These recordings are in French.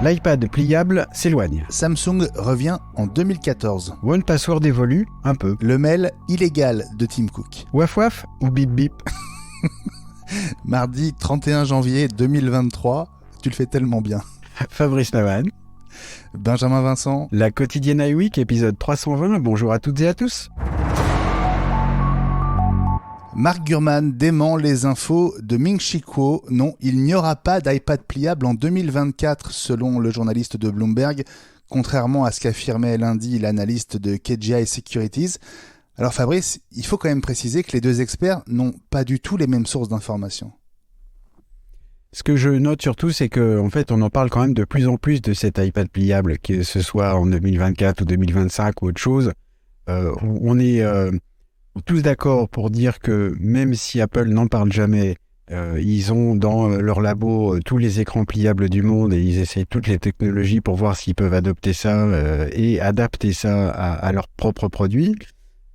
L'iPad pliable s'éloigne. Samsung revient en 2014. One Password évolue un peu. Le mail illégal de Tim Cook. Waf waf ou bip bip. Mardi 31 janvier 2023. Tu le fais tellement bien. Fabrice Lavanne. Benjamin Vincent. La quotidienne iWeek, épisode 320. Bonjour à toutes et à tous. Mark Gurman dément les infos de Ming-Chi Kuo. Non, il n'y aura pas d'iPad pliable en 2024, selon le journaliste de Bloomberg, contrairement à ce qu'affirmait lundi l'analyste de KGI Securities. Alors Fabrice, il faut quand même préciser que les deux experts n'ont pas du tout les mêmes sources d'informations. Ce que je note surtout, c'est qu'en fait, on en parle quand même de plus en plus de cet iPad pliable, que ce soit en 2024 ou 2025 ou autre chose. On est tous d'accord pour dire que même si Apple n'en parle jamais, ils ont dans leur labo tous les écrans pliables du monde et ils essayent toutes les technologies pour voir s'ils peuvent adopter ça et adapter ça à leurs propres produits.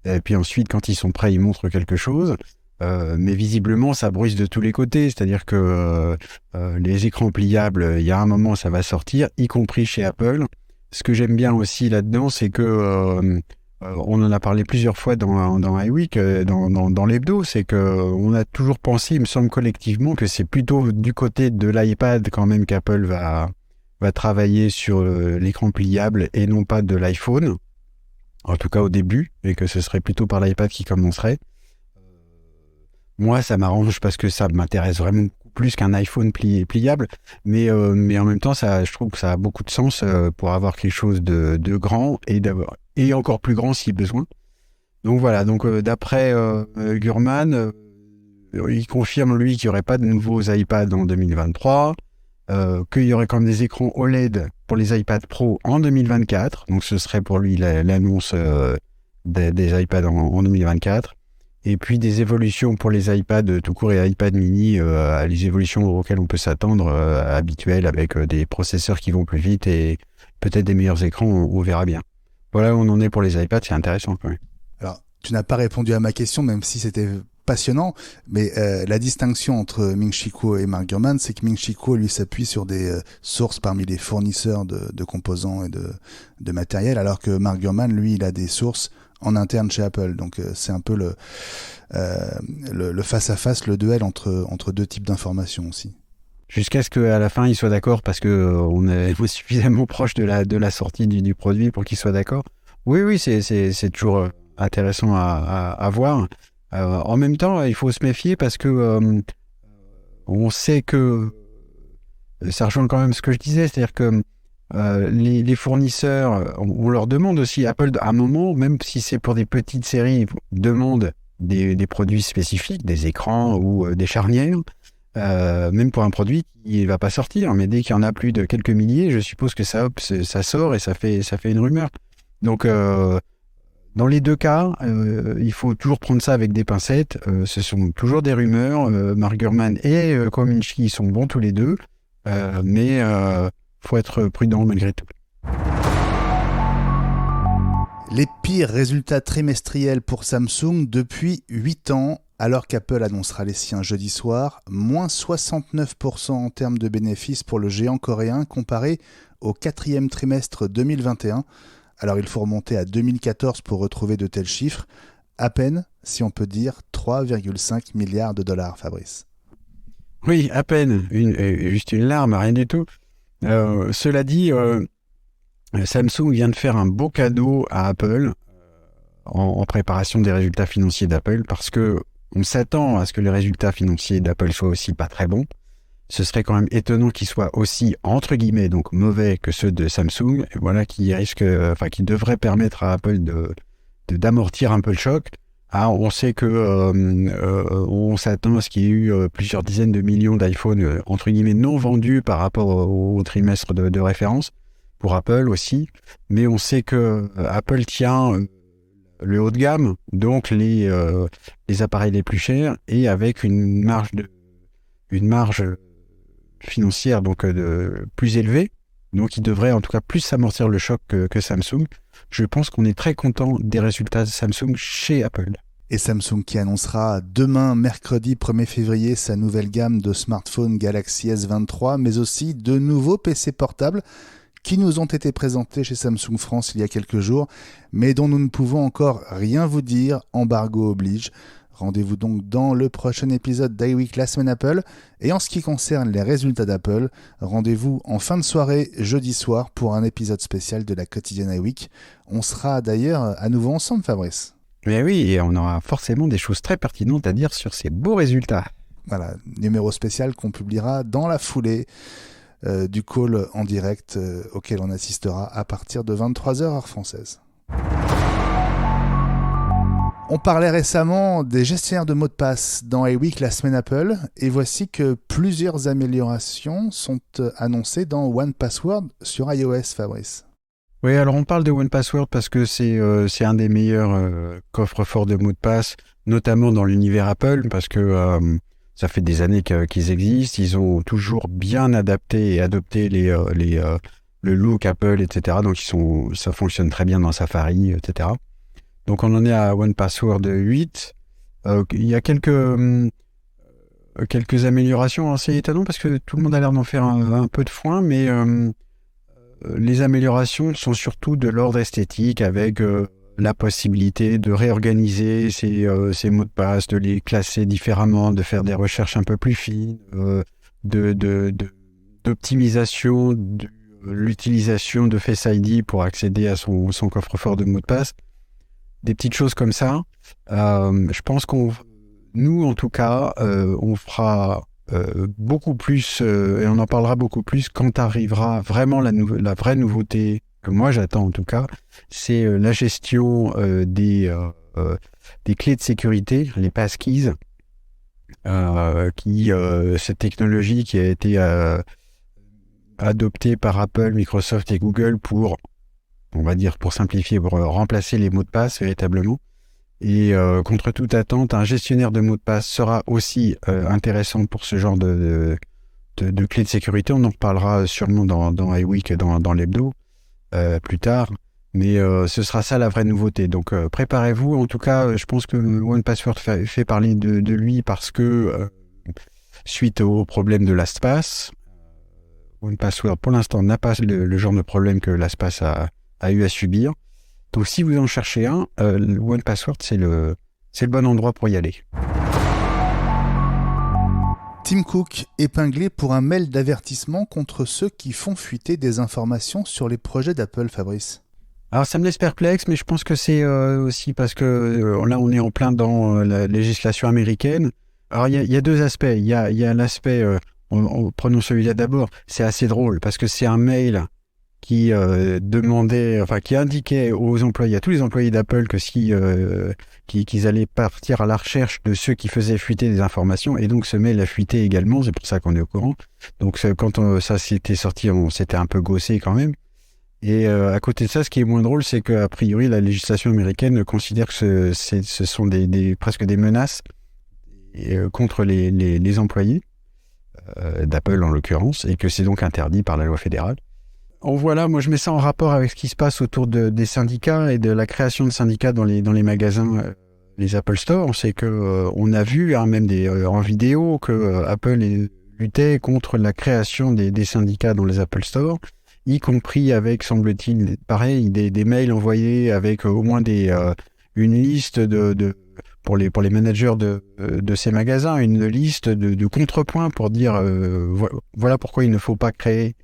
Et puis ensuite, quand ils sont prêts, ils montrent quelque chose. Mais visiblement, ça bruisse de tous les côtés. C'est-à-dire que les écrans pliables, il y a un moment, ça va sortir, y compris chez Apple. Ce que j'aime bien aussi là-dedans, c'est que on en a parlé plusieurs fois dans iWeek, dans l'hebdo, c'est qu'on a toujours pensé, il me semble collectivement, que c'est plutôt du côté de l'iPad quand même qu'Apple va travailler sur l'écran pliable et non pas de l'iPhone, en tout cas au début, et que ce serait plutôt par l'iPad qui commencerait. Moi, ça m'arrange parce que ça m'intéresse vraiment plus qu'un iPhone pliable, mais en même temps, je trouve que ça a beaucoup de sens pour avoir quelque chose de grand et encore plus grand si besoin. Donc voilà, d'après Gurman, il confirme lui qu'il n'y aurait pas de nouveaux iPads en 2023, qu'il y aurait quand même des écrans OLED pour les iPad Pro en 2024, donc ce serait pour lui l'annonce des iPads en 2024. Et puis des évolutions pour les iPads tout court et iPad mini, les évolutions auxquelles on peut s'attendre habituelles avec des processeurs qui vont plus vite et peut-être des meilleurs écrans, on verra bien. Voilà où on en est pour les iPads, c'est intéressant quand même. Alors, tu n'as pas répondu à ma question, même si c'était passionnant, mais la distinction entre Ming-Chi Kuo et Mark Gurman, c'est que Ming-Chi Kuo, lui, s'appuie sur des sources parmi les fournisseurs de composants et de matériel, alors que Mark Gurman, lui, il a des sources en interne chez Apple. Donc c'est un peu le face-à-face, le duel entre deux types d'informations aussi. Jusqu'à ce qu'à la fin, ils soient d'accord, parce qu'on est suffisamment proche de la sortie du produit pour qu'ils soient d'accord. Oui, c'est toujours intéressant à voir. En même temps, il faut se méfier parce que on sait que ça rejoint quand même ce que je disais, c'est-à-dire que les fournisseurs, on leur demande aussi, Apple à un moment, même si c'est pour des petites séries, demande des produits spécifiques, des écrans ou des charnières, même pour un produit qui ne va pas sortir, mais dès qu'il y en a plus de quelques milliers, je suppose que ça sort et ça fait une rumeur. Donc dans les deux cas, il faut toujours prendre ça avec des pincettes, ce sont toujours des rumeurs, Mark Gurman et Ming-Chi sont bons tous les deux, mais faut être prudent malgré tout. Les pires résultats trimestriels pour Samsung depuis 8 ans, alors qu'Apple annoncera les siens jeudi soir, moins 69% en termes de bénéfices pour le géant coréen comparé au 4e trimestre 2021. Alors il faut remonter à 2014 pour retrouver de tels chiffres. À peine, si on peut dire, 3,5 milliards de dollars, Fabrice. Oui, à peine. Juste une larme, rien du tout. Cela dit, Samsung vient de faire un beau cadeau à Apple en préparation des résultats financiers d'Apple, parce que on s'attend à ce que les résultats financiers d'Apple soient aussi pas très bons. Ce serait quand même étonnant qu'ils soient aussi, entre guillemets, donc mauvais que ceux de Samsung. Et voilà, qui devrait permettre à Apple d'amortir un peu le choc. On sait que on s'attend à ce qu'il y ait eu plusieurs dizaines de millions d'iPhone entre guillemets non vendus par rapport au trimestre de référence pour Apple aussi, mais on sait que Apple tient le haut de gamme, donc les appareils les plus chers, et avec une marge financière donc plus élevée, donc il devrait en tout cas plus amortir le choc que Samsung. Je pense qu'on est très content des résultats de Samsung chez Apple. Et Samsung qui annoncera demain, mercredi 1er février, sa nouvelle gamme de smartphones Galaxy S23, mais aussi de nouveaux PC portables qui nous ont été présentés chez Samsung France il y a quelques jours, mais dont nous ne pouvons encore rien vous dire, embargo oblige. Rendez-vous donc dans le prochain épisode d'iWeek La Semaine Apple. Et en ce qui concerne les résultats d'Apple, rendez-vous en fin de soirée, jeudi soir, pour un épisode spécial de la quotidienne iWeek. On sera d'ailleurs à nouveau ensemble, Fabrice. Mais oui, et on aura forcément des choses très pertinentes à dire sur ces beaux résultats. Voilà, numéro spécial qu'on publiera dans la foulée du call en direct auquel on assistera à partir de 23h heure française. On parlait récemment des gestionnaires de mots de passe dans iWeek La Semaine Apple, et voici que plusieurs améliorations sont annoncées dans 1Password sur iOS, Fabrice. Oui, alors on parle de 1Password parce que c'est un des meilleurs coffres-forts de mots de passe, notamment dans l'univers Apple, parce que ça fait des années qu'ils existent. Ils ont toujours bien adapté et adopté le look Apple, etc. Donc ça fonctionne très bien dans Safari, etc. Donc on en est à 1Password 8. Il y a quelques améliorations assez étonnantes parce que tout le monde a l'air d'en faire un peu de foin, mais les améliorations sont surtout de l'ordre esthétique, avec la possibilité de réorganiser ces mots de passe, de les classer différemment, de faire des recherches un peu plus fines, d'optimisation de l'utilisation de Face ID pour accéder à son coffre-fort de mots de passe. Des petites choses comme ça. Je pense nous en tout cas, on fera beaucoup plus, et on en parlera beaucoup plus quand arrivera vraiment la vraie nouveauté que moi j'attends en tout cas, c'est la gestion des clés de sécurité, les passkeys, cette technologie qui a été adoptée par Apple, Microsoft et Google pour simplifier, pour remplacer les mots de passe véritablement. Et contre toute attente, un gestionnaire de mots de passe sera aussi intéressant pour ce genre de clés de sécurité. On en reparlera sûrement dans iWeek, dans l'hebdo, plus tard. Mais ce sera ça la vraie nouveauté. Donc préparez-vous. En tout cas, je pense que 1Password fait parler de lui parce que suite au problème de LastPass, 1Password pour l'instant n'a pas le genre de problème que LastPass a eu à subir. Donc si vous en cherchez un, 1Password c'est le bon endroit pour y aller. Tim Cook épinglé pour un mail d'avertissement contre ceux qui font fuiter des informations sur les projets d'Apple, Fabrice. Alors ça me laisse perplexe, mais je pense que c'est aussi parce que là on est en plein dans la législation américaine. Alors il y a deux aspects. Il y a l'aspect, prenons celui-là d'abord, c'est assez drôle parce que c'est un mail qui qui indiquait aux employés, à tous les employés d'Apple, que qu'ils allaient partir à la recherche de ceux qui faisaient fuiter des informations, et donc ce mail a fuité également, c'est pour ça qu'on est au courant. Donc quand ça s'était sorti, on s'était un peu gossé quand même. Et à côté de ça, ce qui est moins drôle, c'est qu'a priori la législation américaine considère que ce sont presque des menaces contre les employés d'Apple en l'occurrence, et que c'est donc interdit par la loi fédérale. Voilà, moi je mets ça en rapport avec ce qui se passe autour des syndicats et de la création de syndicats dans les magasins, les Apple Store. On sait que on a vu même en vidéo que Apple luttait contre la création des syndicats dans les Apple Store, y compris avec, semble-t-il, pareil, des mails envoyés avec au moins une liste pour les managers de ces magasins, une liste de contrepoints pour dire voilà pourquoi il ne faut pas créer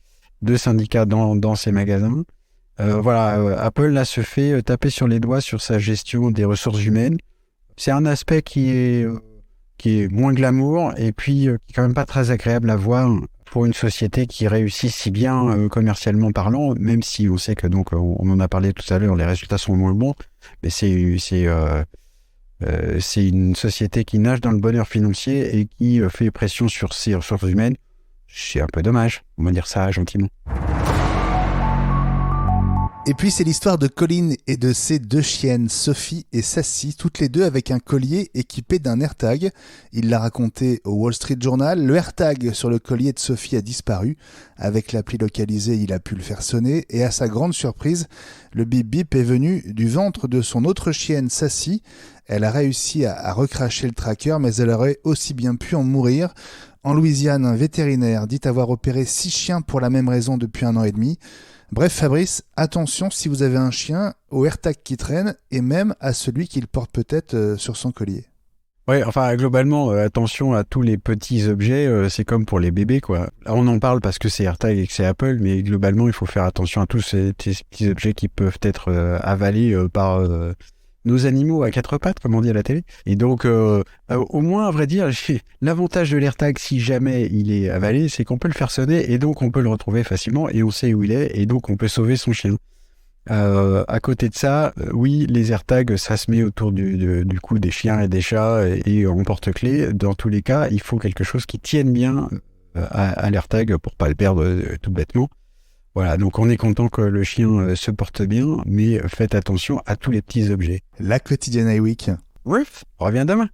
de syndicats dans ces magasins. Apple là se fait taper sur les doigts sur sa gestion des ressources humaines. C'est un aspect qui est moins glamour et puis qui est quand même pas très agréable à voir pour une société qui réussit si bien commercialement parlant, même si on sait que donc on en a parlé tout à l'heure, les résultats sont moins bons, mais c'est une société qui nage dans le bonheur financier et qui fait pression sur ses ressources humaines. C'est un peu dommage, on va dire ça gentiment. Et puis c'est l'histoire de Colin et de ses 2 chiennes, Sophie et Sassy, toutes les 2 avec un collier équipé d'un AirTag. Il l'a raconté au Wall Street Journal. Le AirTag sur le collier de Sophie a disparu. Avec l'appli localisée, il a pu le faire sonner. Et à sa grande surprise, le bip bip est venu du ventre de son autre chienne, Sassy. Elle a réussi à recracher le tracker, mais elle aurait aussi bien pu en mourir. En Louisiane, un vétérinaire dit avoir opéré 6 chiens pour la même raison depuis 1 an et demi. Bref, Fabrice, attention si vous avez un chien au AirTag qui traîne et même à celui qu'il porte peut-être sur son collier. Ouais, enfin, globalement, attention à tous les petits objets, c'est comme pour les bébés, quoi. Là, on en parle parce que c'est AirTag et que c'est Apple, mais globalement, il faut faire attention à tous ces petits objets qui peuvent être avalés par nos animaux à 4 pattes, comme on dit à la télé. Et donc, au moins, à vrai dire, l'avantage de l'AirTag, si jamais il est avalé, c'est qu'on peut le faire sonner et donc on peut le retrouver facilement et on sait où il est et donc on peut sauver son chien. À côté de ça, oui, les AirTags, ça se met autour du cou des chiens et des chats et en porte-clés. Dans tous les cas, il faut quelque chose qui tienne bien à l'AirTag pour pas le perdre tout bêtement. Voilà, donc on est content que le chien se porte bien, mais faites attention à tous les petits objets. La quotidienne iWeek. Bref, on revient demain.